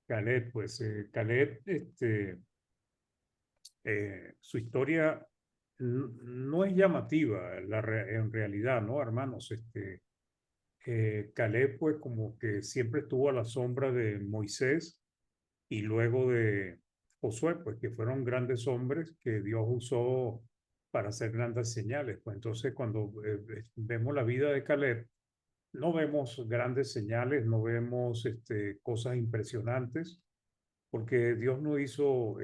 Caleb, pues Caleb, su historia no es llamativa en realidad, ¿no, hermanos? Caleb, pues como que siempre estuvo a la sombra de Moisés y luego de Josué, pues que fueron grandes hombres que Dios usó para hacer grandes señales. Pues entonces cuando vemos la vida de Caleb, no vemos grandes señales, no vemos cosas impresionantes, porque Dios no hizo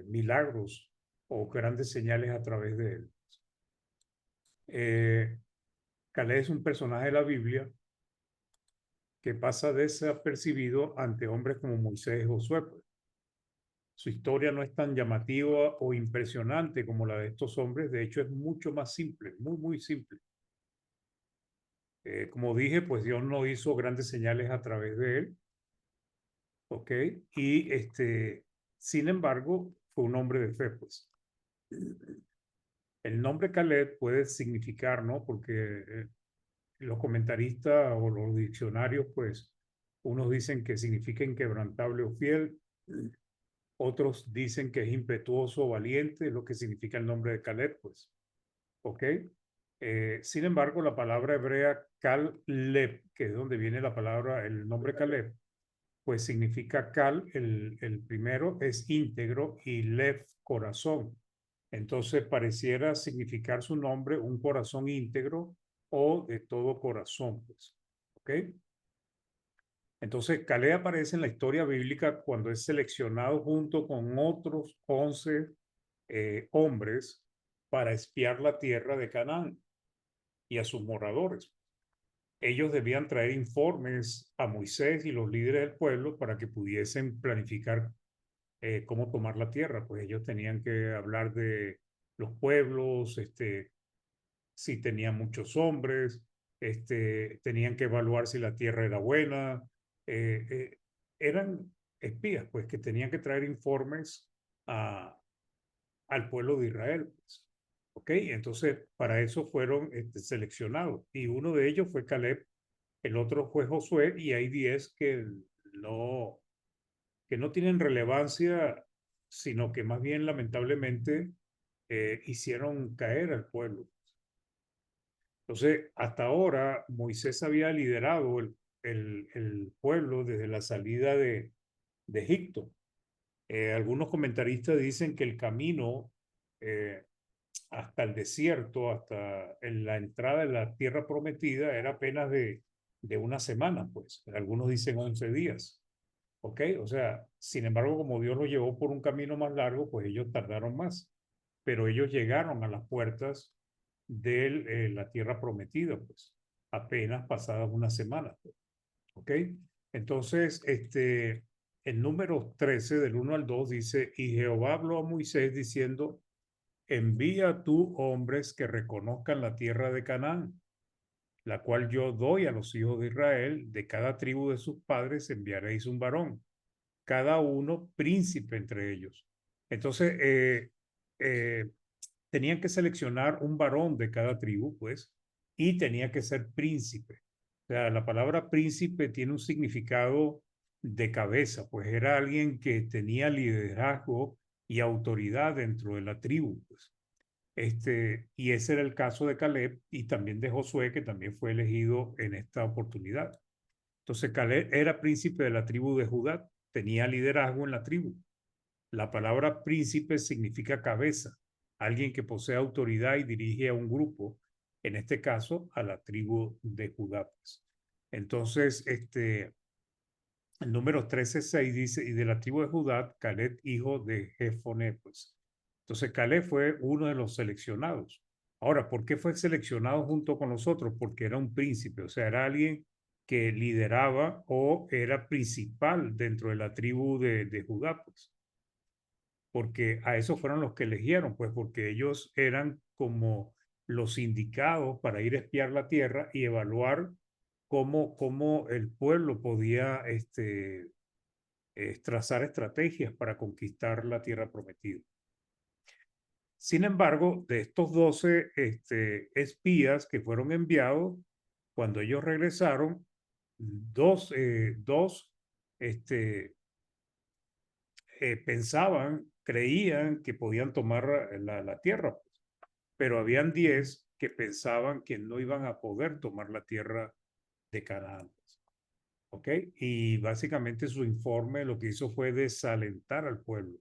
milagros o grandes señales a través de él. Eh, Caleb es un personaje de la Biblia que pasa desapercibido ante hombres como Moisés y Josué, pues. Su historia no es tan llamativa o impresionante como la de estos hombres, de hecho es mucho más simple, muy, muy simple. Como dije, pues Dios no hizo grandes señales a través de él, ¿ok? Y sin embargo, fue un hombre de fe, pues. El nombre Caleb puede significar, ¿no? Porque los comentaristas o los diccionarios, pues, unos dicen que significa inquebrantable o fiel, otros dicen que es impetuoso o valiente, es lo que significa el nombre de Caleb, pues, ¿ok? Sin embargo, la palabra hebrea Caleb, que es donde viene la palabra, el nombre Caleb, pues significa el primero es íntegro y lev, corazón. Entonces pareciera significar su nombre un corazón íntegro o de todo corazón, pues. ¿Ok? Entonces Caleb aparece en la historia bíblica cuando es seleccionado junto con otros 11 hombres para espiar la tierra de Canaán y a sus moradores. Ellos debían traer informes a Moisés y los líderes del pueblo para que pudiesen planificar cómo tomar la tierra. Pues ellos tenían que hablar de los pueblos, si tenían muchos hombres, tenían que evaluar si la tierra era buena. eh, eh, Eran espías, pues, que tenían que traer informes al pueblo de Israel, pues. ¿Ok? Entonces, para eso fueron seleccionados. Y uno de ellos fue Caleb, el otro fue Josué, y hay 10 no, que no tienen relevancia, sino que más bien lamentablemente hicieron caer al pueblo. Entonces, hasta ahora Moisés había liderado el pueblo desde la salida de Egipto. Algunos comentaristas dicen que el camino eh, hasta el desierto, hasta en la entrada de la tierra prometida, era apenas de una semana, pues. Algunos dicen 11 días. ¿Ok? O sea, sin embargo, como Dios lo llevó por un camino más largo, pues ellos tardaron más, pero ellos llegaron a las puertas de la tierra prometida, pues, apenas pasadas unas semanas, pues. ¿Ok? Entonces, el número 13 del 1 al 2 dice, y Jehová habló a Moisés diciendo, envía tú hombres que reconozcan la tierra de Canaán, la cual yo doy a los hijos de Israel, de cada tribu de sus padres enviaréis un varón, cada uno príncipe entre ellos. Entonces, eh, tenían que seleccionar un varón de cada tribu, pues, y tenía que ser príncipe. O sea, la palabra príncipe tiene un significado de cabeza, pues era alguien que tenía liderazgo y autoridad dentro de la tribu, pues. Y ese era el caso de Caleb y también de Josué, que también fue elegido en esta oportunidad. Entonces, Caleb era príncipe de la tribu de Judá, tenía liderazgo en la tribu. La palabra príncipe significa cabeza, alguien que posee autoridad y dirige a un grupo, en este caso a la tribu de Judá, pues. Entonces, el número 13:6 dice, y de la tribu de Judá, Caleb, hijo de Jefoné, pues. Entonces, Caleb fue uno de los seleccionados. Ahora, ¿por qué fue seleccionado junto con los otros? Porque era un príncipe, o sea, era alguien que lideraba o era principal dentro de la tribu de Judá, pues. Porque a esos fueron los que eligieron, pues porque ellos eran como los indicados para ir a espiar la tierra y evaluar cómo el pueblo podía trazar estrategias para conquistar la tierra prometida. Sin embargo, de estos 12 espías que fueron enviados, cuando ellos regresaron, dos este, creían que podían tomar la tierra, pero habían 10 que pensaban que no iban a poder tomar la tierra de Canaán. ¿Ok? Y básicamente su informe lo que hizo fue desalentar al pueblo,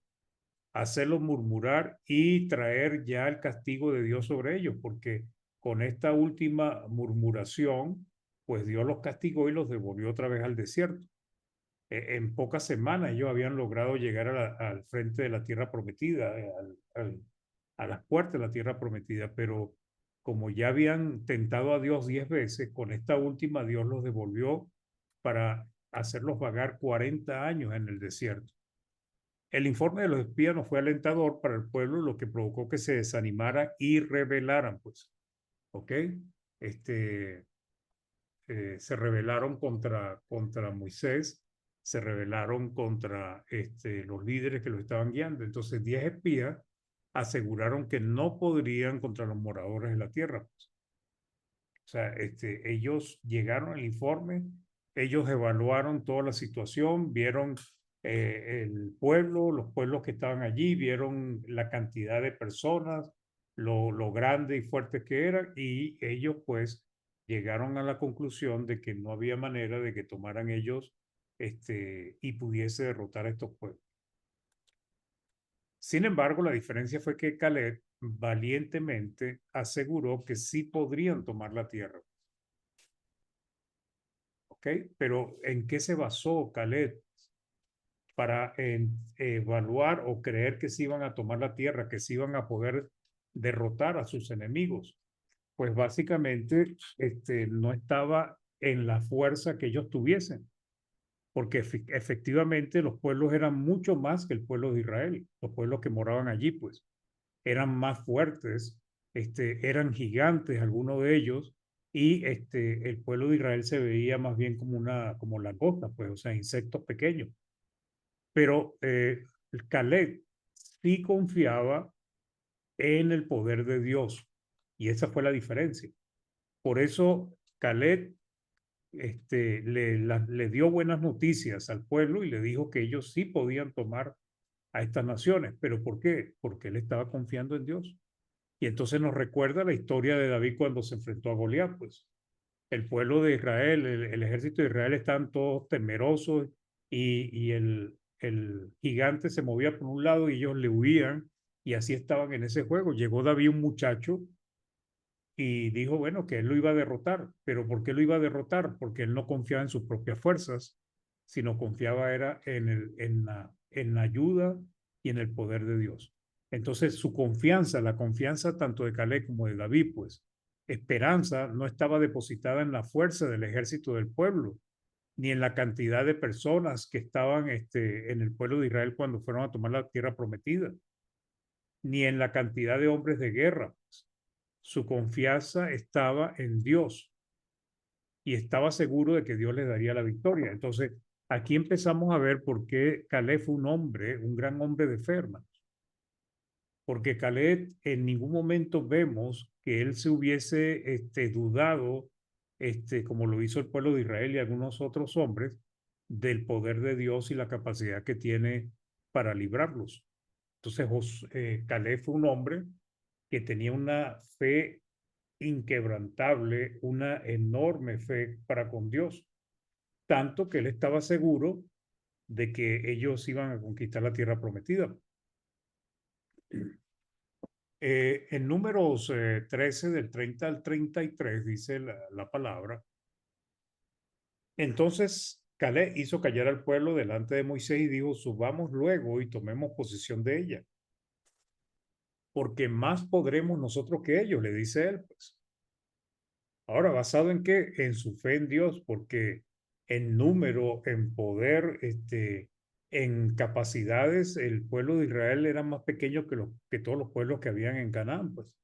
hacerlos murmurar y traer ya el castigo de Dios sobre ellos, porque con esta última murmuración, pues Dios los castigó y los devolvió otra vez al desierto. En pocas semanas ellos habían logrado llegar al frente de la tierra prometida, a las puertas de la tierra prometida, pero como ya habían tentado a Dios 10 veces, con esta última Dios los devolvió para hacerlos vagar 40 años en el desierto. El informe de los espías no fue alentador para el pueblo, lo que provocó que se desanimara y rebelaran, pues, ¿ok? Este, se rebelaron contra Moisés, se rebelaron contra los líderes que lo estaban guiando. Entonces, 10 espías aseguraron que no podrían contra los moradores de la tierra, pues. O sea, ellos llegaron al informe, ellos evaluaron toda la situación, vieron el pueblo, los pueblos que estaban allí, vieron la cantidad de personas, lo grande y fuerte que eran, y ellos pues llegaron a la conclusión de que no había manera de que tomaran ellos y pudiese derrotar a estos pueblos. Sin embargo, la diferencia fue que Caleb valientemente aseguró que sí podrían tomar la tierra. ¿Ok? Pero ¿en qué se basó Caleb para evaluar o creer que se iban a tomar la tierra, que se iban a poder derrotar a sus enemigos? Pues básicamente no estaba en la fuerza que ellos tuviesen, porque efectivamente los pueblos eran mucho más que el pueblo de Israel, los pueblos que moraban allí, pues eran más fuertes, eran gigantes algunos de ellos, y el pueblo de Israel se veía más bien como langosta, pues, o sea, insectos pequeños. Pero Caleb sí confiaba en el poder de Dios, y esa fue la diferencia. Por eso Caleb le dio buenas noticias al pueblo y le dijo que ellos sí podían tomar a estas naciones. ¿Pero por qué? Porque él estaba confiando en Dios. Y entonces nos recuerda la historia de David cuando se enfrentó a Goliat, pues. El pueblo de Israel, el ejército de Israel estaban todos temerosos y el gigante se movía por un lado y ellos le huían y así estaban en ese juego. Llegó David, un muchacho, y dijo, bueno, que él lo iba a derrotar. ¿Pero por qué lo iba a derrotar? Porque él no confiaba en sus propias fuerzas, sino confiaba era en la ayuda y en el poder de Dios. Entonces su confianza, la confianza tanto de Caleb como de David, pues esperanza no estaba depositada en la fuerza del ejército del pueblo, ni en la cantidad de personas que estaban en el pueblo de Israel cuando fueron a tomar la tierra prometida, ni en la cantidad de hombres de guerra. Su confianza estaba en Dios y estaba seguro de que Dios les daría la victoria. Entonces, aquí empezamos a ver por qué Caleb fue un hombre, un gran hombre de fe, hermanos. Porque Caleb en ningún momento vemos que él se hubiese dudado, como lo hizo el pueblo de Israel y algunos otros hombres, del poder de Dios y la capacidad que tiene para librarlos. Entonces, Caleb fue un hombre que tenía una fe inquebrantable, una enorme fe para con Dios, tanto que él estaba seguro de que ellos iban a conquistar la tierra prometida. En Números 13, del 30 al 33, dice la palabra. Entonces Caleb hizo callar al pueblo delante de Moisés y dijo, subamos luego y tomemos posesión de ella, porque más podremos nosotros que ellos, le dice él, pues. Ahora, ¿basado en qué? En su fe en Dios, porque en número, en poder, en capacidades, el pueblo de Israel era más pequeño que todos los pueblos que habían en Canaán, pues.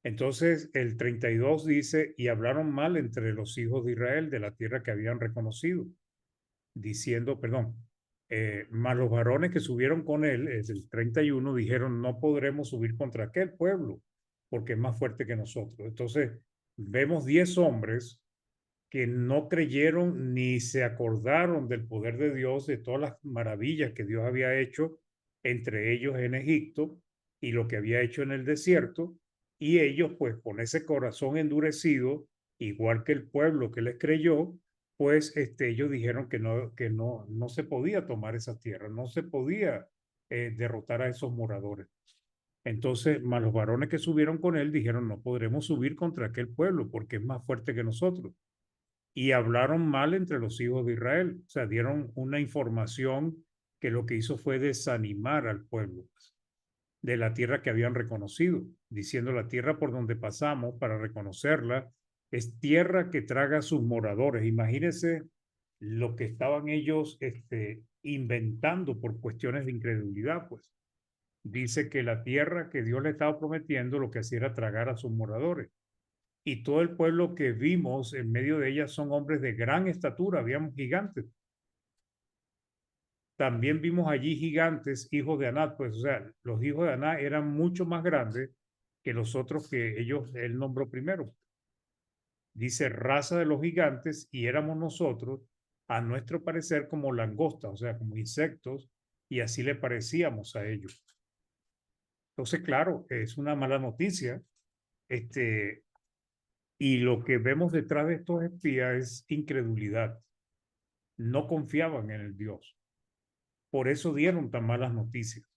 Entonces, el 32 dice, y hablaron mal entre los hijos de Israel de la tierra que habían reconocido, diciendo, perdón, mas los varones que subieron con él, es el 31, dijeron, no podremos subir contra aquel pueblo, porque es más fuerte que nosotros. Entonces, vemos 10 hombres que no creyeron ni se acordaron del poder de Dios, de todas las maravillas que Dios había hecho entre ellos en Egipto y lo que había hecho en el desierto, y ellos pues con ese corazón endurecido, igual que el pueblo que les creyó, pues ellos dijeron que no se podía tomar esa tierra, no se podía derrotar a esos moradores. Entonces, más los varones que subieron con él dijeron, no podremos subir contra aquel pueblo porque es más fuerte que nosotros. Y hablaron mal entre los hijos de Israel, o sea, dieron una información que lo que hizo fue desanimar al pueblo pues, de la tierra que habían reconocido, diciendo la tierra por donde pasamos para reconocerla es tierra que traga a sus moradores. Imagínense lo que estaban ellos inventando por cuestiones de incredulidad, pues. Dice que la tierra que Dios le estaba prometiendo lo que hacía era tragar a sus moradores. Y todo el pueblo que vimos en medio de ella son hombres de gran estatura, habíamos gigantes. También vimos allí gigantes, hijos de Anat, pues o sea, los hijos de Anat eran mucho más grandes que los otros que él nombró primero. Dice raza de los gigantes y éramos nosotros, a nuestro parecer, como langostas, o sea, como insectos, y así le parecíamos a ellos. Entonces, claro, es una mala noticia. Este, y lo que vemos detrás de estos espías es incredulidad. No confiaban en el Dios. Por eso dieron tan malas noticias.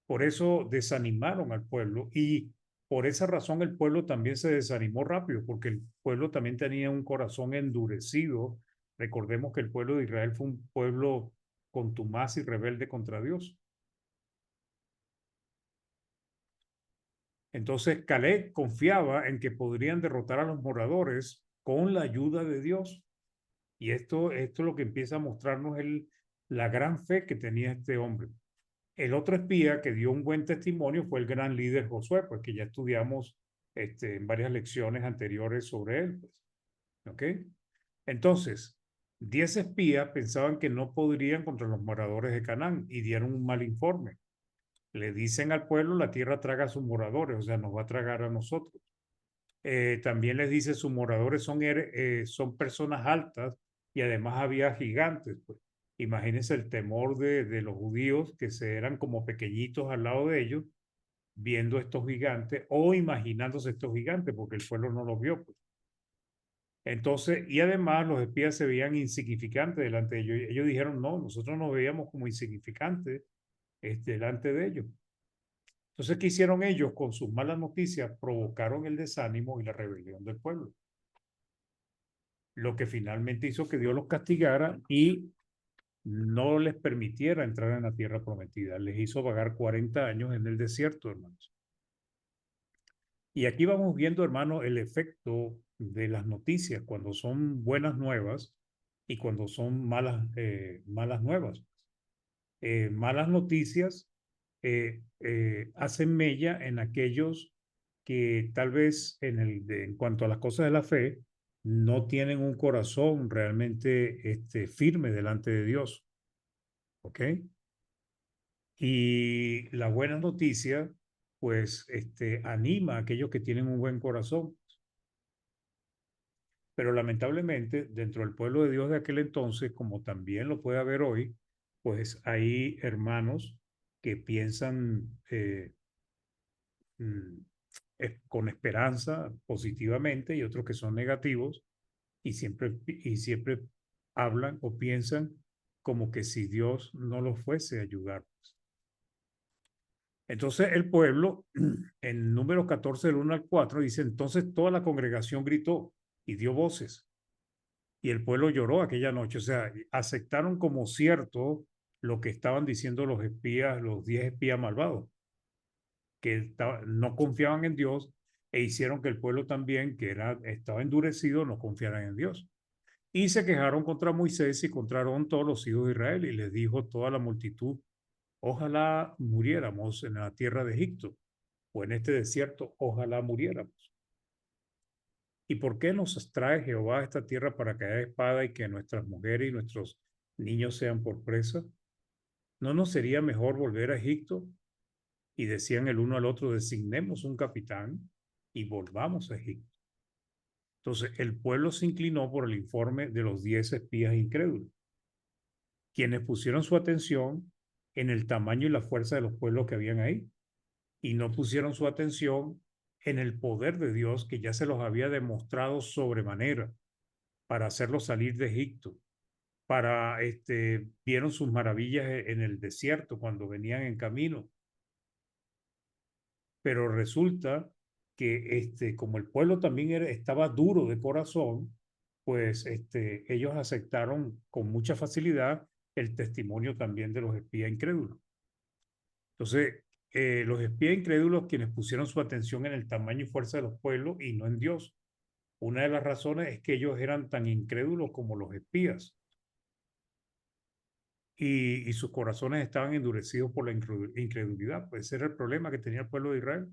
Por eso desanimaron al pueblo y por esa razón el pueblo también se desanimó rápido, porque el pueblo también tenía un corazón endurecido. Recordemos que el pueblo de Israel fue un pueblo contumaz y rebelde contra Dios. Entonces Caleb confiaba en que podrían derrotar a los moradores con la ayuda de Dios. Y esto es lo que empieza a mostrarnos la gran fe que tenía este hombre. El otro espía que dio un buen testimonio fue el gran líder Josué, pues que ya estudiamos en varias lecciones anteriores sobre él. Pues, ¿ok? Entonces, 10 espías pensaban que no podrían contra los moradores de Canaán y dieron un mal informe. Le dicen al pueblo, la tierra traga a sus moradores, o sea, nos va a tragar a nosotros. También les dice, sus moradores son personas altas y además había gigantes. Pues. Imagínense el temor de los judíos que se eran como pequeñitos al lado de ellos, viendo estos gigantes o imaginándose estos gigantes, porque el pueblo no los vio. Pues. Entonces, y además los espías se veían insignificantes delante de ellos. Ellos dijeron, no, nosotros nos veíamos como insignificantes delante de ellos. Entonces, ¿qué hicieron ellos? Con sus malas noticias provocaron el desánimo y la rebelión del pueblo, lo que finalmente hizo que Dios los castigara y no les permitiera entrar en la tierra prometida. Les hizo vagar 40 años en el desierto, hermanos. Y aquí vamos viendo, hermano, el efecto de las noticias cuando son buenas nuevas y cuando son malas nuevas. Malas noticias hacen mella en aquellos que tal vez en cuanto a las cosas de la fe no tienen un corazón realmente firme delante de Dios. ¿Ok? Y la buena noticia, pues, anima a aquellos que tienen un buen corazón. Pero lamentablemente, dentro del pueblo de Dios de aquel entonces, como también lo puede haber hoy, pues hay hermanos que piensan mm, con esperanza positivamente y otros que son negativos y siempre hablan o piensan como que si Dios no los fuese a ayudar. Entonces el pueblo, en número 14 del 1 al 4 dice, entonces toda la congregación gritó y dio voces y el pueblo lloró aquella noche. O sea, aceptaron como cierto lo que estaban diciendo los espías, los 10 espías malvados, que no confiaban en Dios e hicieron que el pueblo también, que estaba endurecido, no confiara en Dios. Y se quejaron contra Moisés y contra Aarón todos los hijos de Israel y les dijo toda la multitud, ojalá muriéramos en la tierra de Egipto o en este desierto, ojalá muriéramos. ¿Y por qué nos trae Jehová a esta tierra para caer espada y que nuestras mujeres y nuestros niños sean por presa? ¿No nos sería mejor volver a Egipto? Y decían el uno al otro, designemos un capitán y volvamos a Egipto. Entonces, el pueblo se inclinó por el informe de los 10 espías incrédulos, quienes pusieron su atención en el tamaño y la fuerza de los pueblos que habían ahí, y no pusieron su atención en el poder de Dios que ya se los había demostrado sobremanera para hacerlos salir de Egipto, vieron sus maravillas en el desierto cuando venían en camino. Pero resulta que como el pueblo también estaba duro de corazón, pues ellos aceptaron con mucha facilidad el testimonio también de los espías incrédulos. Entonces, los espías incrédulos quienes pusieron su atención en el tamaño y fuerza de los pueblos y no en Dios. Una de las razones es que ellos eran tan incrédulos como los espías y sus corazones estaban endurecidos por la incredulidad. Pues ese era el problema que tenía el pueblo de Israel.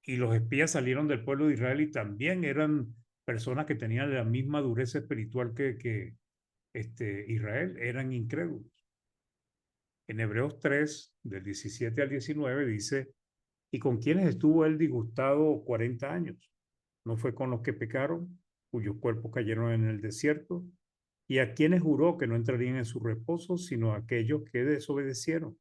Y los espías salieron del pueblo de Israel y también eran personas que tenían la misma dureza espiritual que Israel, eran incrédulos. En Hebreos 3, del 17 al 19, dice, ¿y con quiénes estuvo él disgustado 40 años? ¿No fue con los que pecaron, cuyos cuerpos cayeron en el desierto? ¿Y a quienes juró que no entrarían en su reposo, sino a aquellos que desobedecieron?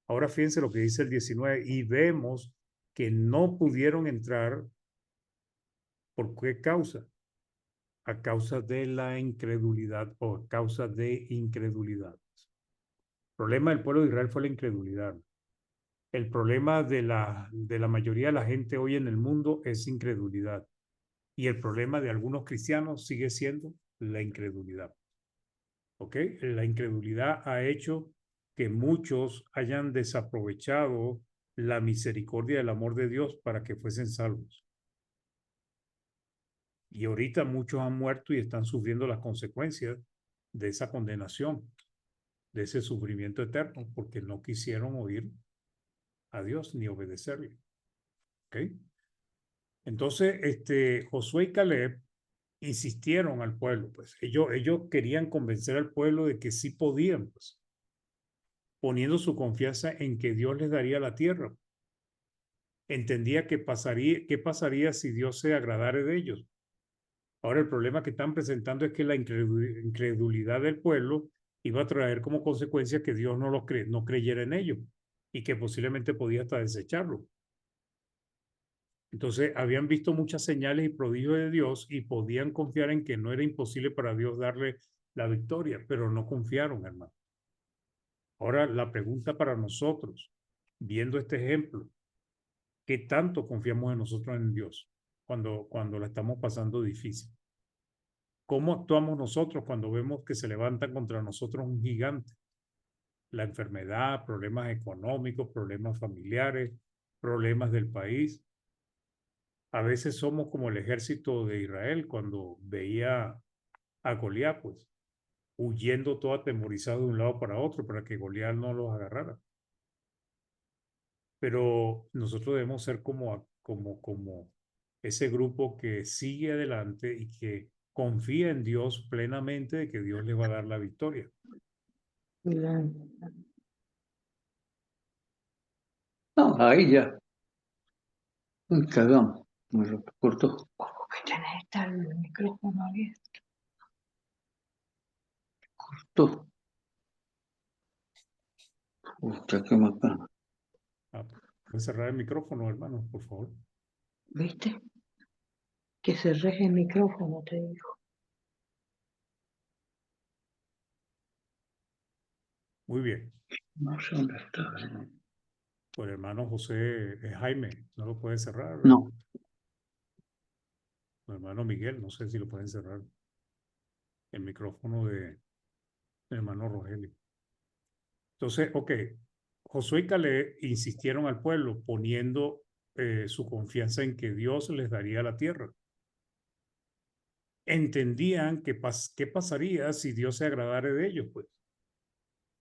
Ahora fíjense lo que dice el 19, y vemos que no pudieron entrar. ¿Por qué causa? A causa de la incredulidad o a causa de incredulidad. El problema del pueblo de Israel fue la incredulidad. El problema de la mayoría de la gente hoy en el mundo es incredulidad. Y el problema de algunos cristianos sigue siendo la incredulidad. ¿Ok? La incredulidad ha hecho que muchos hayan desaprovechado la misericordia y el amor de Dios para que fuesen salvos. Y ahorita muchos han muerto y están sufriendo las consecuencias de esa condenación, de ese sufrimiento eterno, porque no quisieron oír a Dios ni obedecerle. ¿Ok? Entonces, Josué y Caleb insistieron al pueblo, pues ellos querían convencer al pueblo de que sí podían, pues, poniendo su confianza en que Dios les daría la tierra. Entendía qué pasaría si Dios se agradara de ellos. Ahora el problema que están presentando es que la incredulidad del pueblo iba a traer como consecuencia que Dios no creyera en ellos y que posiblemente podía hasta desecharlo. Entonces habían visto muchas señales y prodigios de Dios y podían confiar en que no era imposible para Dios darle la victoria, pero no confiaron, hermano. Ahora la pregunta para nosotros, viendo este ejemplo, ¿qué tanto confiamos en nosotros en Dios cuando la estamos pasando difícil? ¿Cómo actuamos nosotros cuando vemos que se levanta contra nosotros un gigante? La enfermedad, problemas económicos, problemas familiares, problemas del país. A veces somos como el ejército de Israel cuando veía a Goliat, pues, huyendo todo atemorizado de un lado para otro para que Goliat no los agarrara. Pero nosotros debemos ser como ese grupo que sigue adelante y que confía en Dios plenamente de que Dios le va a dar la victoria. No, ahí ya. Cagamos. Me lo cortó. ¿Cómo que tenés el micrófono abierto? Cortó. Puta, qué macana. ¿Puedes cerrar el micrófono, hermano, por favor? ¿Viste? Que cerrés el micrófono, te digo. Muy bien. No sé dónde está. Pues hermano José Jaime, ¿no lo puede cerrar? No. Hermano Miguel, no sé si lo pueden cerrar el micrófono de hermano Rogelio. Entonces, ok, Josué y Caleb insistieron al pueblo poniendo su confianza en que Dios les daría la tierra. Entendían qué pasaría si Dios se agradara de ellos, pues.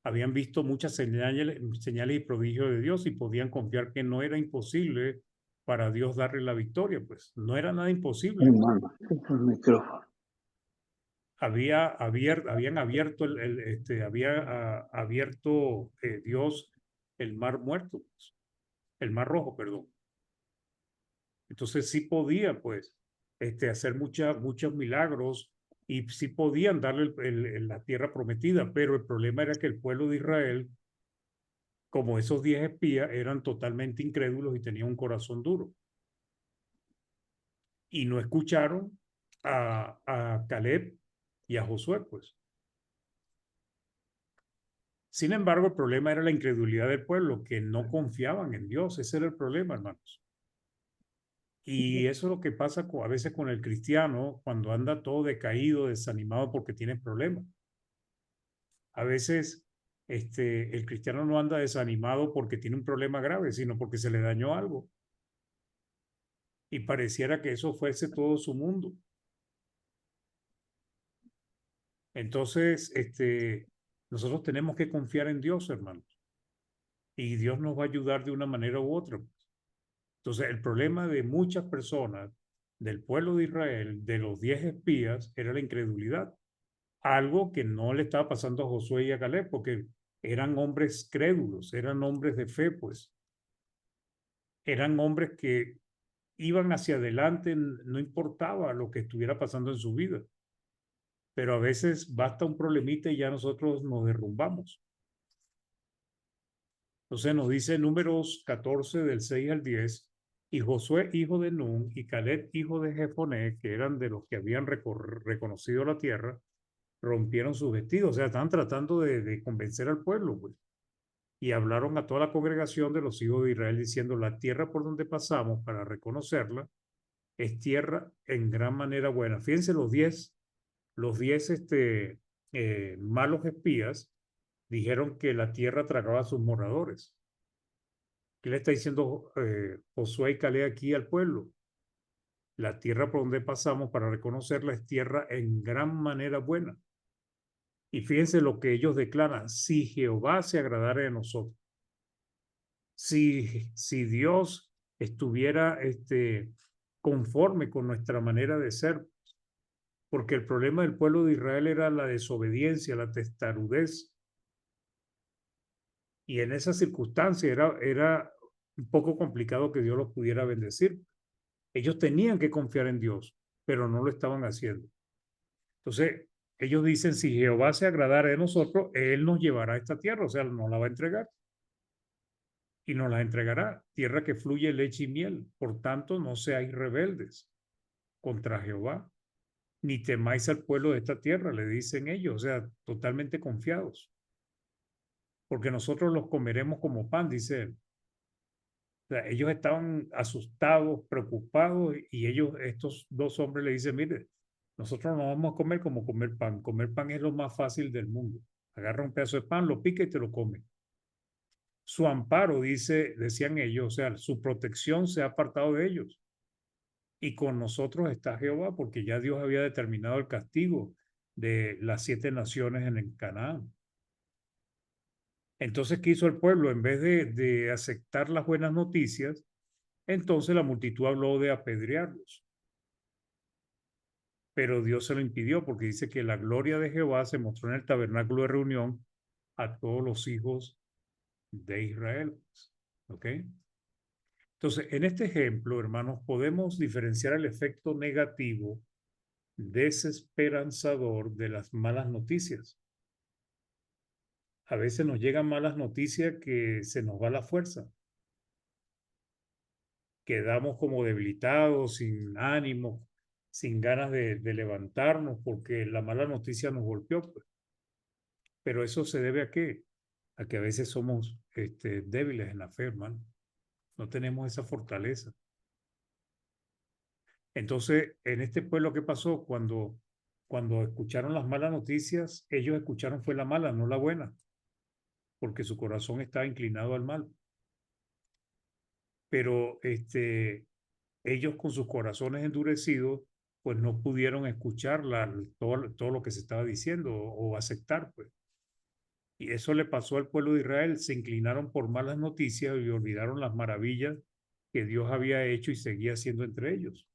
Habían visto muchas señales y prodigios de Dios y podían confiar que no era imposible para Dios darle la victoria, pues. No era nada imposible. Hermano, el micrófono. Habían abierto abierto Dios el mar muerto, pues, el mar rojo, perdón. Entonces sí podía, pues. hacer muchos milagros y sí podían darle la tierra prometida, pero el problema era que el pueblo de Israel, como esos 10 espías, eran totalmente incrédulos y tenían un corazón duro. Y no escucharon a Caleb y a Josué, pues. Sin embargo, el problema era la incredulidad del pueblo, que no confiaban en Dios. Ese era el problema, hermanos. Y eso es lo que pasa a veces con el cristiano cuando anda todo decaído, desanimado porque tiene problemas. A veces el cristiano no anda desanimado porque tiene un problema grave, sino porque se le dañó algo. Y pareciera que eso fuese todo su mundo. Entonces, nosotros tenemos que confiar en Dios, hermanos. Y Dios nos va a ayudar de una manera u otra. Entonces, el problema de muchas personas del pueblo de Israel, de los 10 espías, era la incredulidad. Algo que no le estaba pasando a Josué y a Caleb, porque eran hombres crédulos, eran hombres de fe, pues. Eran hombres que iban hacia adelante, no importaba lo que estuviera pasando en su vida. Pero a veces basta un problemita y ya nosotros nos derrumbamos. Entonces nos dice Números 14 del 6 al 10, y Josué hijo de Nun y Caleb hijo de Jefoné, que eran de los que habían reconocido la tierra, rompieron sus vestidos, o sea, estaban tratando de convencer al pueblo, pues. Y hablaron a toda la congregación de los hijos de Israel diciendo, la tierra por donde pasamos para reconocerla es tierra en gran manera buena. Fíjense los 10 malos espías dijeron que la tierra tragaba a sus moradores. ¿Qué le está diciendo Josué y Caleb aquí al pueblo? La tierra por donde pasamos para reconocerla es tierra en gran manera buena. Y fíjense lo que ellos declaran, si Jehová se agradara de nosotros, si Dios estuviera conforme con nuestra manera de ser, porque el problema del pueblo de Israel era la desobediencia, la testarudez, y en esa circunstancia era un poco complicado que Dios los pudiera bendecir. Ellos tenían que confiar en Dios, pero no lo estaban haciendo. Entonces, ellos dicen, si Jehová se agradara de nosotros, Él nos llevará a esta tierra, o sea, nos la va a entregar. Y nos la entregará, tierra que fluye leche y miel. Por tanto, no seáis rebeldes contra Jehová, ni temáis al pueblo de esta tierra, le dicen ellos, o sea, totalmente confiados. Porque nosotros los comeremos como pan, dice él. O sea, ellos estaban asustados, preocupados, y estos dos hombres le dicen, mire, nosotros no vamos a comer como comer pan. Comer pan es lo más fácil del mundo. Agarra un pedazo de pan, lo pica y te lo come. Su amparo, decían ellos, o sea, su protección se ha apartado de ellos. Y con nosotros está Jehová, porque ya Dios había determinado el castigo de las 7 naciones en el Canaán. Entonces, ¿qué hizo el pueblo? En vez de aceptar las buenas noticias, entonces la multitud habló de apedrearlos. Pero Dios se lo impidió porque dice que la gloria de Jehová se mostró en el tabernáculo de reunión a todos los hijos de Israel. ¿Ok? Entonces, en este ejemplo, hermanos, podemos diferenciar el efecto negativo desesperanzador de las malas noticias. A veces nos llegan malas noticias que se nos va la fuerza. Quedamos como debilitados, sin ánimo, sin ganas de levantarnos porque la mala noticia nos golpeó, pues. Pero eso se debe ¿a qué? A que a veces somos débiles en la fe, hermano. No tenemos esa fortaleza. Entonces, en este pueblo, ¿qué pasó? Cuando escucharon las malas noticias, ellos escucharon fue la mala, no la buena, porque su corazón estaba inclinado al mal. Pero ellos con sus corazones endurecidos, pues no pudieron escuchar todo lo que se estaba diciendo o aceptar, pues. Y eso le pasó al pueblo de Israel, se inclinaron por malas noticias y olvidaron las maravillas que Dios había hecho y seguía haciendo entre ellos.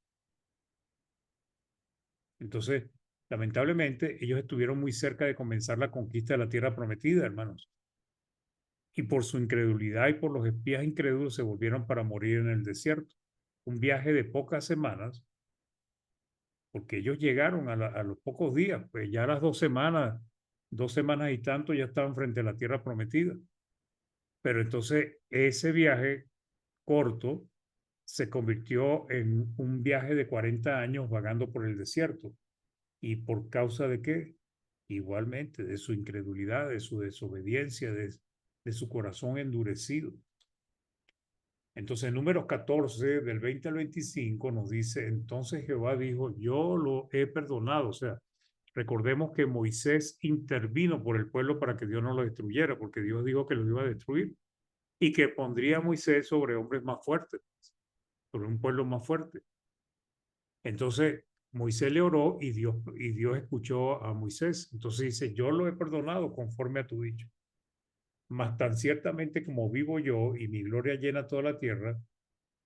Entonces, lamentablemente, ellos estuvieron muy cerca de comenzar la conquista de la tierra prometida, hermanos. Y por su incredulidad y por los espías incrédulos se volvieron para morir en el desierto. Un viaje de pocas semanas porque ellos llegaron a los pocos días, pues ya a las 2 semanas y tanto ya estaban frente a la tierra prometida. Pero entonces ese viaje corto se convirtió en un viaje de 40 años vagando por el desierto. ¿Y por causa de qué? Igualmente, de su incredulidad, de su desobediencia, de su corazón endurecido. Entonces, en Números 14, del 20 al 25, nos dice, entonces Jehová dijo, yo lo he perdonado. O sea, recordemos que Moisés intervino por el pueblo para que Dios no lo destruyera, porque Dios dijo que lo iba a destruir y que pondría a Moisés sobre hombres más fuertes, sobre un pueblo más fuerte. Entonces, Moisés le oró y Dios escuchó a Moisés. Entonces dice, yo lo he perdonado conforme a tu dicho. Mas tan ciertamente como vivo yo y mi gloria llena toda la tierra,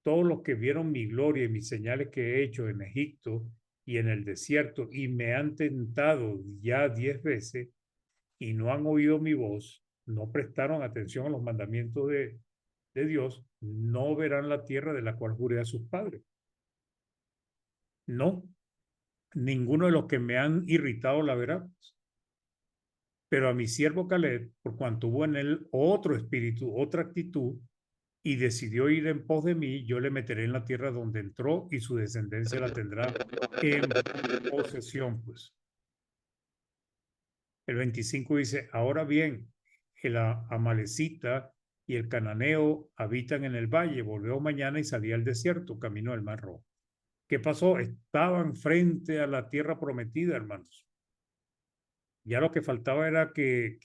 todos los que vieron mi gloria y mis señales que he hecho en Egipto y en el desierto y me han tentado ya 10 veces y no han oído mi voz, no prestaron atención a los mandamientos de Dios, no verán la tierra de la cual juré a sus padres. No, ninguno de los que me han irritado la verá. Pero a mi siervo Caleb, por cuanto hubo en él otro espíritu, otra actitud, y decidió ir en pos de mí, yo le meteré en la tierra donde entró y su descendencia la tendrá en posesión, pues. El 25 dice, ahora bien, el amalecita y el cananeo habitan en el valle, volvió mañana y salía al desierto, camino del Mar Rojo. ¿Qué pasó? Estaban frente a la tierra prometida, hermanos. Ya lo que faltaba era que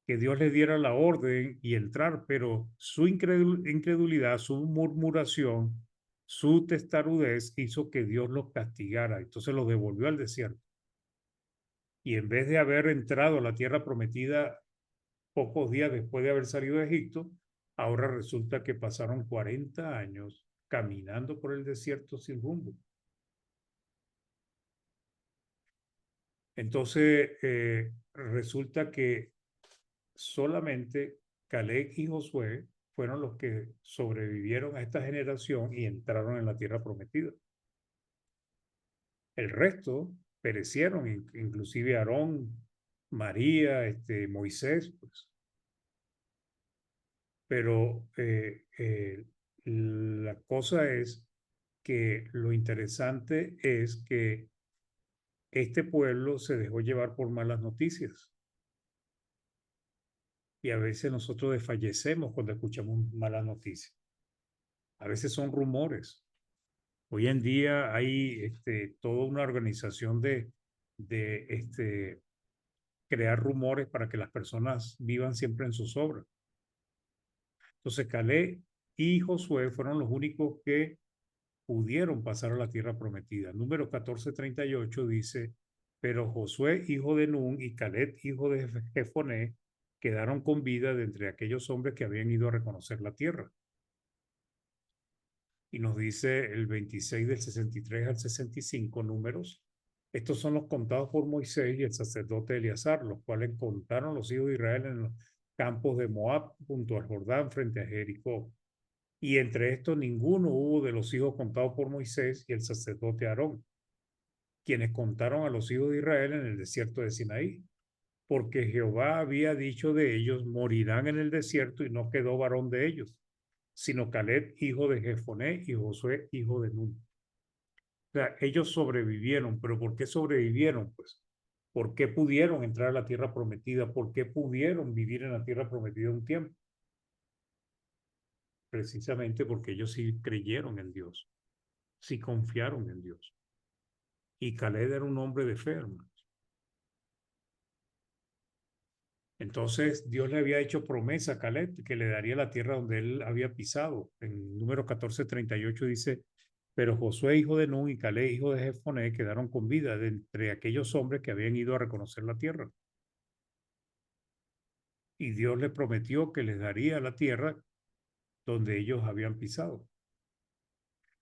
Dios les diera la orden y entrar, pero su incredulidad, su murmuración, su testarudez hizo que Dios los castigara. Entonces los devolvió al desierto. Y en vez de haber entrado a la tierra prometida pocos días después de haber salido de Egipto, ahora resulta que pasaron 40 años caminando por el desierto sin rumbo. Entonces, resulta que solamente Caleb y Josué fueron los que sobrevivieron a esta generación y entraron en la tierra prometida. El resto perecieron, inclusive Aarón, María, Moisés, pues. Pero la cosa es que lo interesante es que este pueblo se dejó llevar por malas noticias. Y a veces nosotros desfallecemos cuando escuchamos malas noticias. A veces son rumores. Hoy en día hay toda una organización de crear rumores para que las personas vivan siempre en sus obras. Entonces, Caleb y Josué fueron los únicos que pudieron pasar a la tierra prometida. Número 14:38 dice, pero Josué, hijo de Nun, y Caleb, hijo de Jefoné, quedaron con vida de entre aquellos hombres que habían ido a reconocer la tierra. Y nos dice el 26 del 63 al 65 números. Estos son los contados por Moisés y el sacerdote Eleazar, los cuales contaron los hijos de Israel en los campos de Moab junto al Jordán frente a Jericó. Y entre estos ninguno hubo de los hijos contados por Moisés y el sacerdote Aarón, quienes contaron a los hijos de Israel en el desierto de Sinaí, porque Jehová había dicho de ellos, morirán en el desierto y no quedó varón de ellos, sino Caleb, hijo de Jefoné, y Josué, hijo de Nun. O sea, ellos sobrevivieron, pero ¿por qué sobrevivieron? Pues, ¿por qué pudieron entrar a la tierra prometida? ¿Por qué pudieron vivir en la tierra prometida un tiempo? Precisamente porque ellos sí creyeron en Dios, sí confiaron en Dios. Y Caleb era un hombre de fe, hermanos. Entonces Dios le había hecho promesa a Caleb que le daría la tierra donde él había pisado. En número 14:38 dice, pero Josué, hijo de Nun, y Caleb, hijo de Jefoné, quedaron con vida de entre aquellos hombres que habían ido a reconocer la tierra. Y Dios les prometió que les daría la tierra donde ellos habían pisado.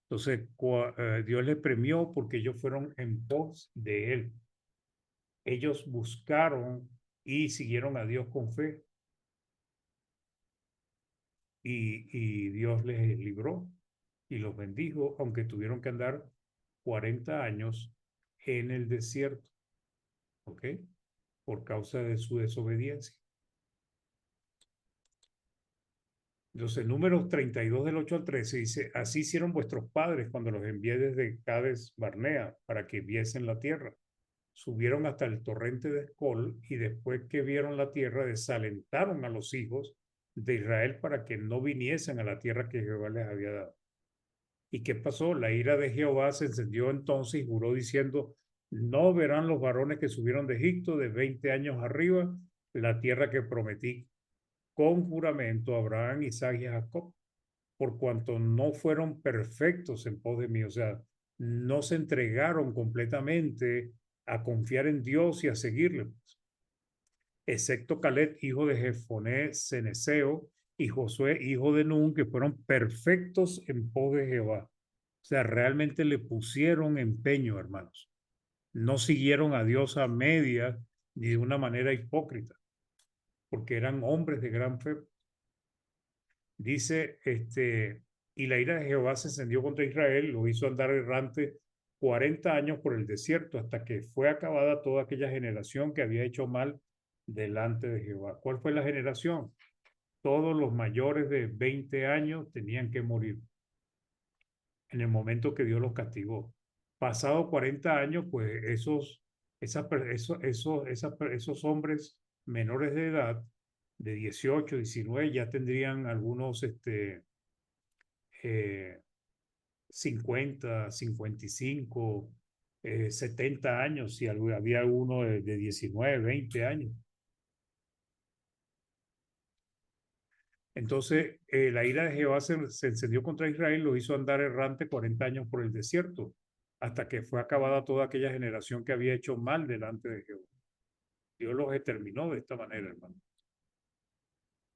Entonces Dios les premió porque ellos fueron en pos de él. Ellos buscaron y siguieron a Dios con fe. Y Dios les libró y los bendijo, aunque tuvieron que andar 40 años en el desierto, ¿ok? Por causa de su desobediencia. Entonces, Números 32 del 8 al 13 dice, así hicieron vuestros padres cuando los envié desde Cades Barnea para que viesen la tierra. Subieron hasta el torrente de Escol y después que vieron la tierra desalentaron a los hijos de Israel para que no viniesen a la tierra que Jehová les había dado. ¿Y qué pasó? La ira de Jehová se encendió entonces y juró diciendo, no verán los varones que subieron de Egipto de 20 años arriba la tierra que prometí con juramento a Abraham, Isaac y Jacob, por cuanto no fueron perfectos en pos de mí, o sea, no se entregaron completamente a confiar en Dios y a seguirle, excepto Caleb, hijo de Jefoné Ceneseo, y Josué, hijo de Nun, que fueron perfectos en pos de Jehová. O sea, realmente le pusieron empeño, hermanos. No siguieron a Dios a medias ni de una manera hipócrita, porque eran hombres de gran fe. Dice, y la ira de Jehová se encendió contra Israel, lo hizo andar errante 40 años por el desierto, hasta que fue acabada toda aquella generación que había hecho mal delante de Jehová. ¿Cuál fue la generación? Todos los mayores de 20 años tenían que morir en el momento que Dios los castigó. Pasado 40 años, pues esos hombres menores de edad, de 18, 19, ya tendrían algunos 50, 55, 70 años, si había uno de 19, 20 años. Entonces, la ira de Jehová se encendió contra Israel, lo hizo andar errante 40 años por el desierto, hasta que fue acabada toda aquella generación que había hecho mal delante de Jehová. Dios los exterminó de esta manera, hermano.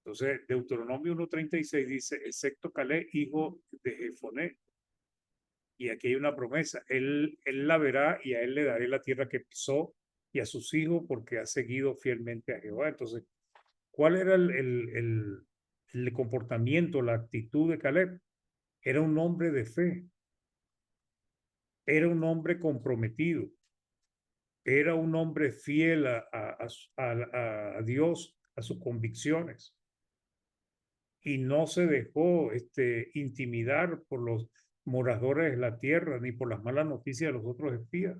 Entonces, Deuteronomio 1:36 dice, excepto Caleb, hijo de Jefoné. Y aquí hay una promesa, él la verá y a él le daré la tierra que pisó y a sus hijos porque ha seguido fielmente a Jehová. Entonces, ¿cuál era el comportamiento, la actitud de Caleb? Era un hombre de fe, era un hombre comprometido, era un hombre fiel a Dios, a sus convicciones, y no se dejó intimidar por los moradores de la tierra ni por las malas noticias de los otros espías,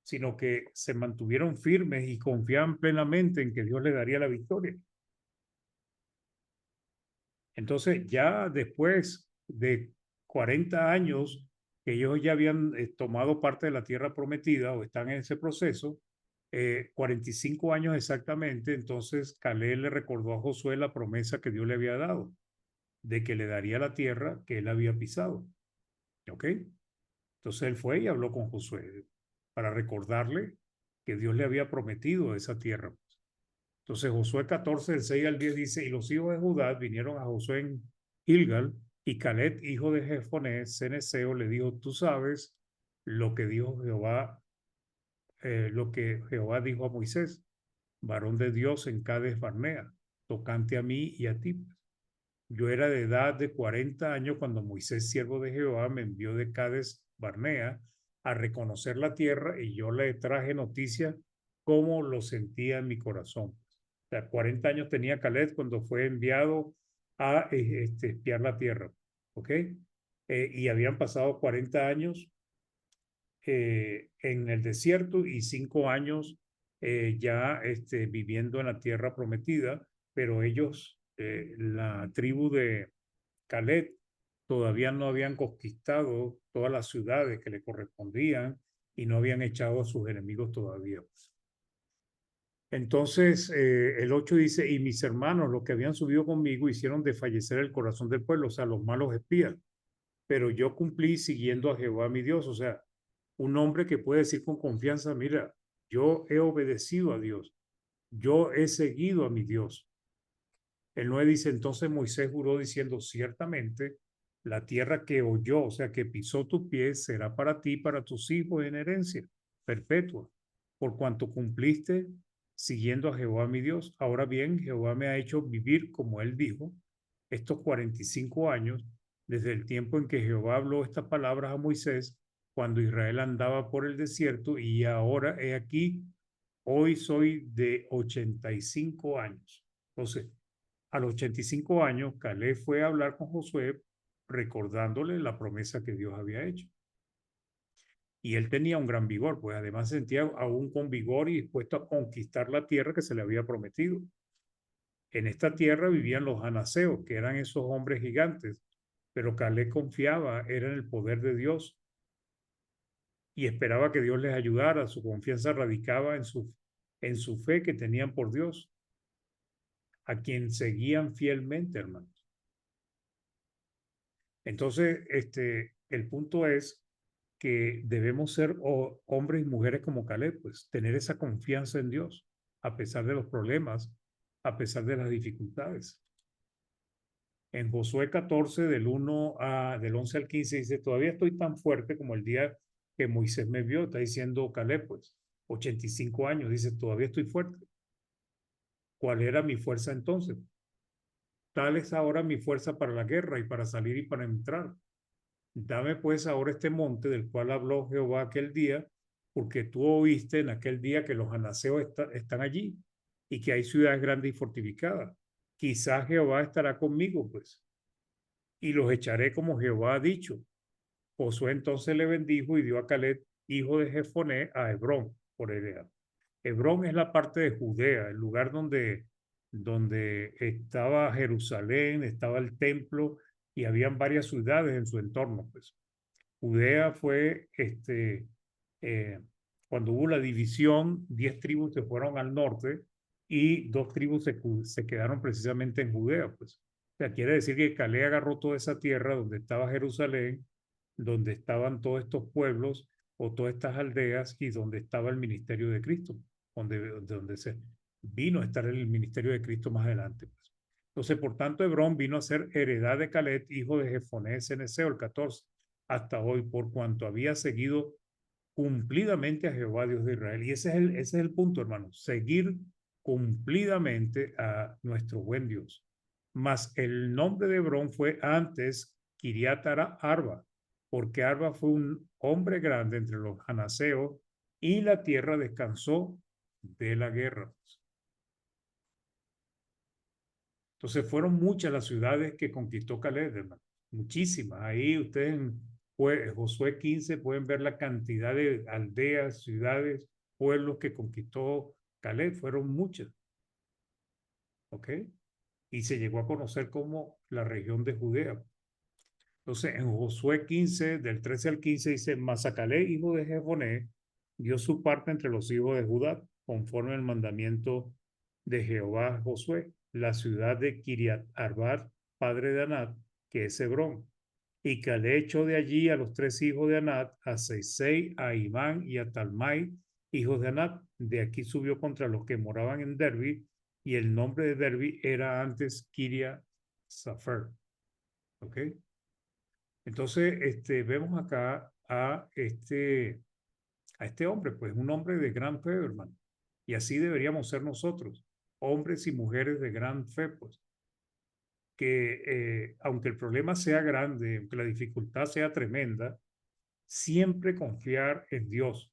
sino que se mantuvieron firmes y confiaban plenamente en que Dios le daría la victoria. Entonces, ya después de 40 años que ellos ya habían tomado parte de la tierra prometida o están en ese proceso, 45 años exactamente, entonces Caleb le recordó a Josué la promesa que Dios le había dado, de que le daría la tierra que él había pisado. ¿Ok? Entonces él fue y habló con Josué para recordarle que Dios le había prometido esa tierra. Entonces Josué 14, del 6 al 10 dice, y los hijos de Judá vinieron a Josué en Gilgal, y Caleb, hijo de Jefoné, ceneseo, le dijo, tú sabes lo que dijo Jehová, lo que Jehová dijo a Moisés, varón de Dios en Cades Barnea, tocante a mí y a ti. Yo era de edad de 40 años cuando Moisés, siervo de Jehová, me envió de Cades Barnea a reconocer la tierra y yo le traje noticia cómo lo sentía en mi corazón. O sea, 40 años tenía Caleb cuando fue enviado a espiar la tierra. ¿Ok? Y habían pasado 40 años en el desierto y 5 años ya viviendo en la tierra prometida, pero ellos, la tribu de Caleb, todavía no habían conquistado todas las ciudades que le correspondían y no habían echado a sus enemigos todavía. Entonces, el 8 dice, y mis hermanos, los que habían subido conmigo, hicieron desfallecer el corazón del pueblo, o sea, los malos espías, pero yo cumplí siguiendo a Jehová mi Dios, o sea, un hombre que puede decir con confianza, mira, yo he obedecido a Dios, yo he seguido a mi Dios. El 9 dice, entonces Moisés juró diciendo, ciertamente, la tierra que oyó, o sea, que pisó tu pie, será para ti, para tus hijos en herencia perpetua, por cuanto cumpliste siguiendo a Jehová mi Dios. Ahora bien, Jehová me ha hecho vivir, como él dijo, estos 45 años, desde el tiempo en que Jehová habló estas palabras a Moisés cuando Israel andaba por el desierto y ahora he aquí, hoy soy de 85 años. Entonces, a los 85 años, Caleb fue a hablar con Josué recordándole la promesa que Dios había hecho. Y él tenía un gran vigor, pues además se sentía aún con vigor y dispuesto a conquistar la tierra que se le había prometido. En esta tierra vivían los anaseos, que eran esos hombres gigantes, pero Caleb confiaba, era en el poder de Dios y esperaba que Dios les ayudara. Su confianza radicaba en su fe que tenían por Dios, a quien seguían fielmente, hermanos. Entonces, el punto es que debemos ser hombres y mujeres como Caleb, pues tener esa confianza en Dios, a pesar de los problemas, a pesar de las dificultades. En Josué 14, del 11 al 15, dice, todavía estoy tan fuerte como el día que Moisés me vio, está diciendo Caleb, pues, 85 años, dice, todavía estoy fuerte. ¿Cuál era mi fuerza entonces? Tal es ahora mi fuerza para la guerra y para salir y para entrar. Dame pues ahora este monte del cual habló Jehová aquel día, porque tú oíste en aquel día que los anaseos están allí y que hay ciudades grandes y fortificadas. Quizás Jehová estará conmigo, pues, y los echaré como Jehová ha dicho. Josué entonces le bendijo y dio a Caleb, hijo de Jefoné, a Hebrón por heredad. Hebrón es la parte de Judea, el lugar donde estaba Jerusalén, estaba el templo y habían varias ciudades en su entorno, pues. Judea fue, eh, cuando hubo la división, 10 tribus se fueron al norte y 2 tribus se quedaron precisamente en Judea, pues. O sea, quiere decir que Caleb agarró toda esa tierra donde estaba Jerusalén, donde estaban todos estos pueblos o todas estas aldeas y donde estaba el ministerio de Cristo, donde se vino a estar el ministerio de Cristo más adelante, pues. Entonces, por tanto, Hebrón vino a ser heredad de Caleb, hijo de Jefoné Ceneseo, el 14 hasta hoy, por cuanto había seguido cumplidamente a Jehová Dios de Israel. Y ese es el punto, hermano, seguir cumplidamente a nuestro buen Dios. Mas el nombre de Hebrón fue antes Kiriat Arba, porque Arba fue un hombre grande entre los anaseos y la tierra descansó de la guerra. Entonces fueron muchas las ciudades que conquistó Caleb, hermano. Muchísimas. Ahí ustedes en Josué 15 pueden ver la cantidad de aldeas, ciudades, pueblos que conquistó Caleb. Fueron muchas. ¿Ok? Y se llegó a conocer como la región de Judea. Entonces en Josué 15, del 13 al 15 dice, mas a Caleb, hijo de Jefoné, dio su parte entre los hijos de Judá, conforme al mandamiento de Jehová a Josué, la ciudad de Kiriat Arbat, padre de Anat, que es Hebrón. Y Caleb echó de allí a los 3 hijos de Anat, a Seisei, a Imán y a Talmai, hijos de Anat. De aquí subió contra los que moraban en Derbi, y el nombre de Derbi era antes Kiriat Safer. ¿Ok? Entonces, vemos acá a este hombre, pues un hombre de gran fe, hermano. Y así deberíamos ser nosotros, hombres y mujeres de gran fe, pues, que aunque el problema sea grande, aunque la dificultad sea tremenda, siempre confiar en Dios,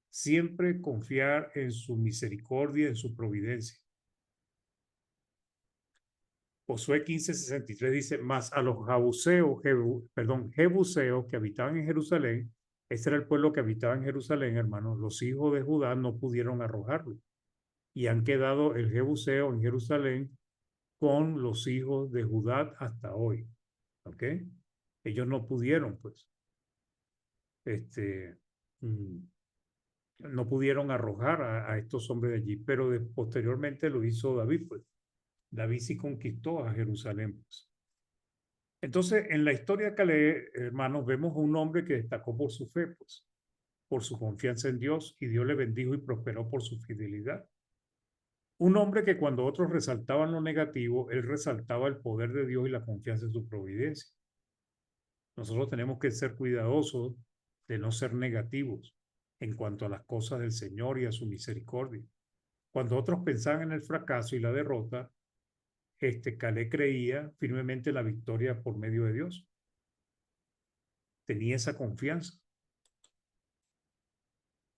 siempre confiar en su misericordia, en su providencia. Josué 15:63 dice, más a los jebuseos que habitaban en Jerusalén, este era el pueblo que habitaba en Jerusalén, hermanos, los hijos de Judá no pudieron arrojarlo y han quedado el jebuseo en Jerusalén con los hijos de Judá hasta hoy. ¿Ok? Ellos no pudieron, pues, este, mm, no pudieron arrojar a estos hombres de allí, pero posteriormente lo hizo David, pues. David sí conquistó a Jerusalén, pues. Entonces, en la historia de Caleb, hermanos, vemos a un hombre que destacó por su fe, pues, por su confianza en Dios, y Dios le bendijo y prosperó por su fidelidad. Un hombre que cuando otros resaltaban lo negativo, él resaltaba el poder de Dios y la confianza en su providencia. Nosotros tenemos que ser cuidadosos de no ser negativos en cuanto a las cosas del Señor y a su misericordia. Cuando otros pensaban en el fracaso y la derrota, Caleb creía firmemente en la victoria por medio de Dios. Tenía esa confianza.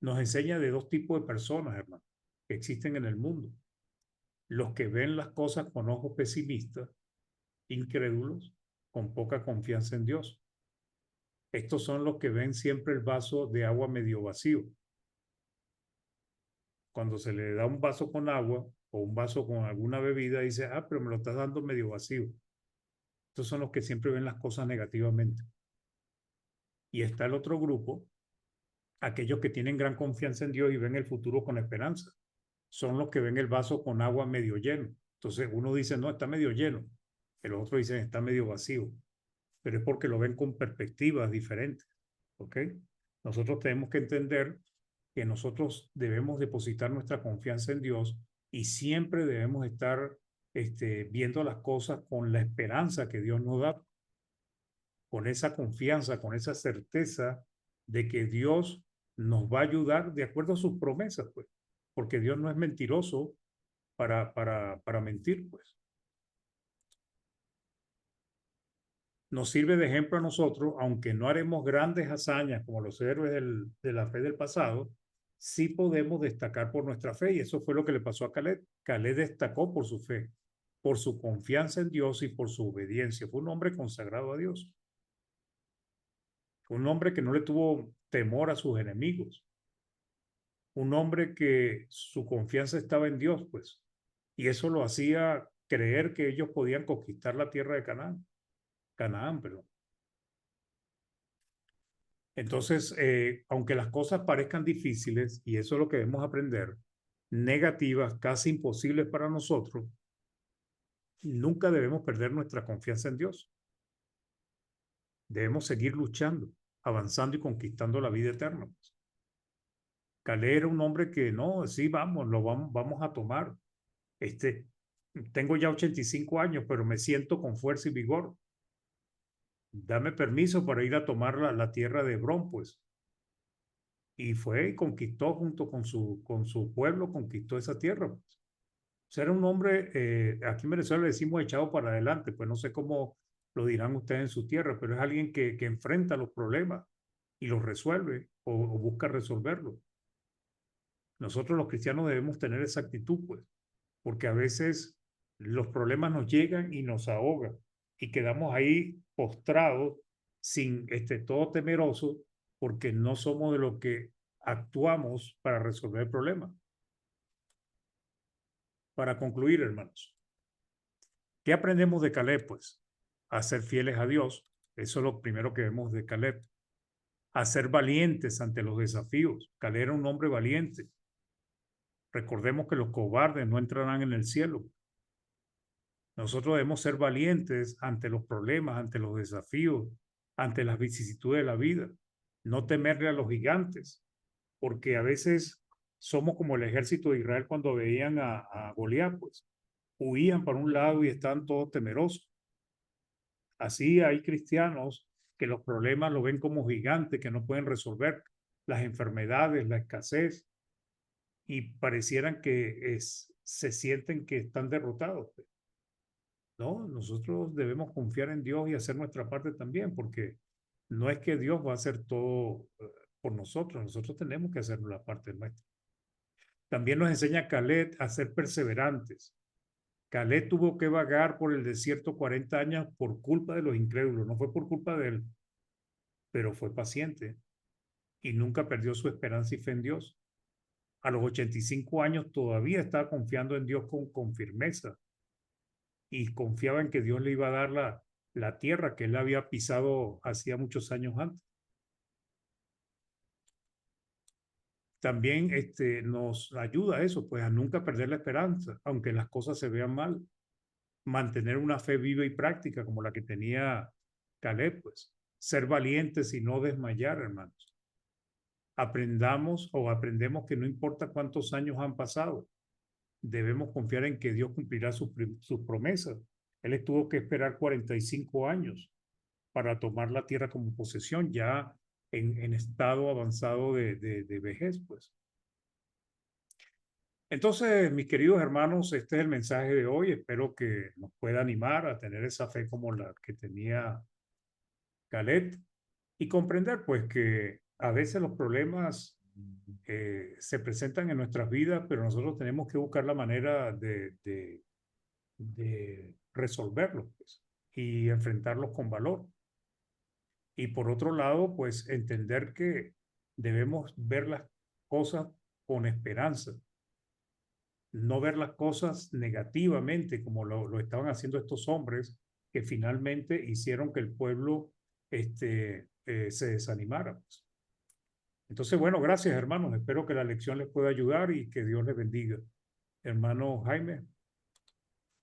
nos enseña de dos tipos de personas, hermano, que existen en el mundo. Los que ven las cosas con ojos pesimistas, incrédulos, con poca confianza en Dios. Estos son los que ven siempre el vaso de agua medio vacío. Cuando se le da un vaso con agua o un vaso con alguna bebida, dice, ah, pero me lo estás dando medio vacío. Estos son los que siempre ven las cosas negativamente. Y está el otro grupo, aquellos que tienen gran confianza en Dios y ven el futuro con esperanza. Son los que ven el vaso con agua medio lleno. Entonces uno dice, no, está medio lleno. El otro dice, está medio vacío. Pero es porque lo ven con perspectivas diferentes. ¿Ok? Nosotros tenemos que entender que nosotros debemos depositar nuestra confianza en Dios y siempre debemos estar viendo las cosas con la esperanza que Dios nos da, con esa confianza, con esa certeza de que Dios nos va a ayudar de acuerdo a sus promesas, pues, porque Dios no es mentiroso para mentir, pues. Nos sirve de ejemplo a nosotros, aunque no haremos grandes hazañas como los héroes de la fe del pasado, sí podemos destacar por nuestra fe, y eso fue lo que le pasó a Caleb. Caleb destacó por su fe, por su confianza en Dios y por su obediencia. Fue un hombre consagrado a Dios, un hombre que no le tuvo temor a sus enemigos, un hombre que su confianza estaba en Dios, pues, y eso lo hacía creer que ellos podían conquistar la tierra de Canaán, perdón. Entonces, aunque las cosas parezcan difíciles, y eso es lo que debemos aprender, negativas, casi imposibles para nosotros, nunca debemos perder nuestra confianza en Dios. Debemos seguir luchando, avanzando y conquistando la vida eterna. Caleb era un hombre que no, sí, vamos, vamos a tomar. Este, tengo ya 85 años, pero me siento con fuerza y vigor. Dame permiso para ir a tomar la tierra de Hebrón, pues. Y fue y conquistó junto con su pueblo, conquistó esa tierra, pues. O sea, era un hombre, aquí en Venezuela le decimos echado para adelante, pues no sé cómo lo dirán ustedes en su tierra, pero es alguien que enfrenta los problemas y los resuelve o busca resolverlos. Nosotros los cristianos debemos tener esa actitud, pues, porque a veces los problemas nos llegan y nos ahogan y quedamos ahí postrados sin todo temeroso porque no somos de los que actuamos para resolver el problema. Para concluir, hermanos, ¿qué aprendemos de Caleb? Pues a ser fieles a Dios. Eso es lo primero que vemos de Caleb. A ser valientes ante los desafíos. Caleb era un hombre valiente. Recordemos que los cobardes no entrarán en el cielo. Nosotros debemos ser valientes ante los problemas, ante los desafíos, ante las vicisitudes de la vida. No temerle a los gigantes, porque a veces somos como el ejército de Israel cuando veían a Goliat, pues huían para un lado y estaban todos temerosos. Así hay cristianos que los problemas lo ven como gigantes que no pueden resolver, las enfermedades, la escasez, y parecieran que se sienten que están derrotados. No, nosotros debemos confiar en Dios y hacer nuestra parte también, porque no es que Dios va a hacer todo por nosotros tenemos que hacer la parte nuestra. También nos enseña Caleb a ser perseverantes. Caleb tuvo que vagar por el desierto 40 años por culpa de los incrédulos, no fue por culpa de él, pero fue paciente y nunca perdió su esperanza y fe en Dios. A los 85 años todavía estaba confiando en Dios con firmeza y confiaba en que Dios le iba a dar la tierra que él había pisado hacía muchos años antes. También nos ayuda a eso, pues a nunca perder la esperanza, aunque las cosas se vean mal. Mantener una fe viva y práctica como la que tenía Caleb, pues. Ser valientes y no desmayar, hermanos. Aprendemos que no importa cuántos años han pasado, debemos confiar en que Dios cumplirá sus promesas. Él tuvo que esperar 45 años para tomar la tierra como posesión, ya en estado avanzado de vejez, pues. Entonces, mis queridos hermanos, este es el mensaje de hoy. Espero que nos pueda animar a tener esa fe como la que tenía Caleb y comprender, pues, que a veces los problemas se presentan en nuestras vidas, pero nosotros tenemos que buscar la manera de resolverlos, pues, y enfrentarlos con valor. Y por otro lado, pues entender que debemos ver las cosas con esperanza, no ver las cosas negativamente como lo estaban haciendo estos hombres que finalmente hicieron que el pueblo se desanimara, pues. Entonces, bueno, gracias hermanos. Espero que la lección les pueda ayudar y que Dios les bendiga. Hermano Jaime.